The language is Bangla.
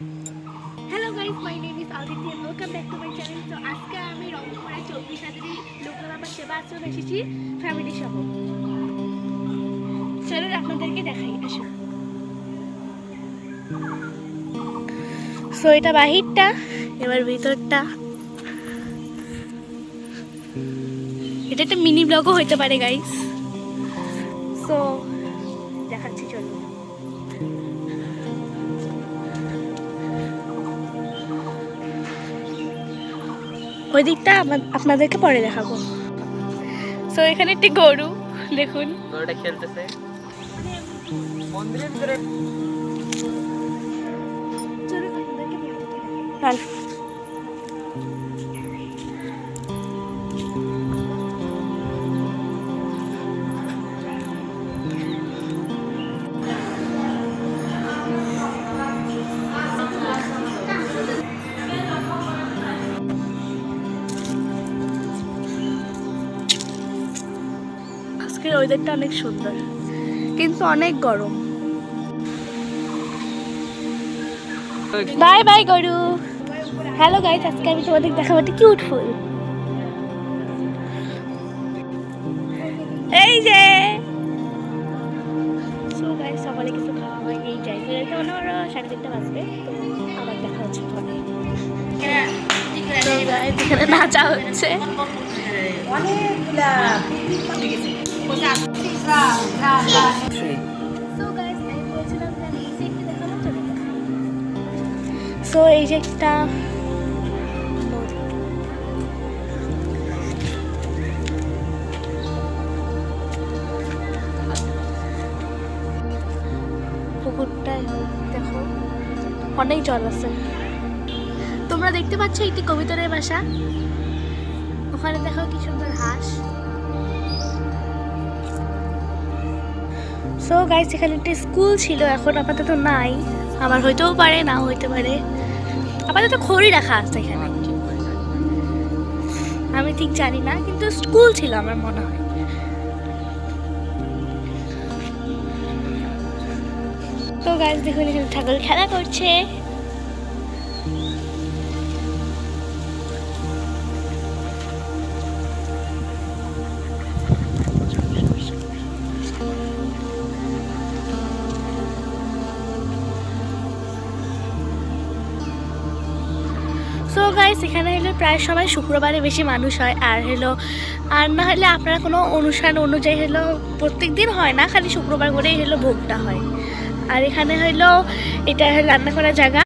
Hello guys, my name is Aditi and welcome back to my channel. So আজকে আমি রংপুরে 24 হাজারি লোকনাথ সেবা আশ্রমে এসেছি ফ্যামিলি সহ। চলুন আপনাদেরকে দেখাই, আসুন। সো এটা বাহিরটা, এবার ভিতরটা। এটা একটা মিনি ব্লগও হইতে পারে গাইস। সো দেখাচ্ছি, চলুন। ওই দিকটা আপনাদেরকে পরে দেখাবো। সো এখানে একটি গরু দেখুন, গরুটা খেলতেছে মন্দিরের ভিতরে। আজকের ওয়েদারটা অনেক সুন্দর কিন্তু অনেক গরম। বাই বাই গরু। হ্যালো গাইস, আজকে আমি তোমাদের দেখাবো একটা কিউট ফুল। এই যে সো গাইস, সকালে কিছু খাওয়া হয়, এই যাই ফেরাতে মনে হয় 3:30 বাজবে। তো আবার দেখা হচ্ছে পরে। তো গাইস, এখানে নাচা হচ্ছে। সো এই যে একটা পুকুরটায় দেখো অনেক জল আছে। তোমরা দেখতে পাচ্ছ একটি কবিতরের বাসা, ওখানে দেখো কি সুন্দর হাঁস। সো গাইস, এখানে একটা স্কুল ছিল, এখন আপাতত নাই। আমার হইতেও পারে, না হইতে পারে। আপাতত খড়ি রাখা আছে এখানে, আমি ঠিক জানি না, কিন্তু স্কুল ছিল আমার মনে হয়। তো গাইস দেখুন, এখানে ঠাকুর খেলা করছে। সো গাইস, এখানে হলো প্রায় সময় শুক্রবারে বেশি মানুষ হয়, আর না হলে আপনারা কোনো অনুষ্ঠান অনুযায়ী হলো প্রত্যেক দিন হয় না, খালি শুক্রবার করেই হলো ভোগটা হয়। আর এখানে হলো এটা রান্না করার জায়গা।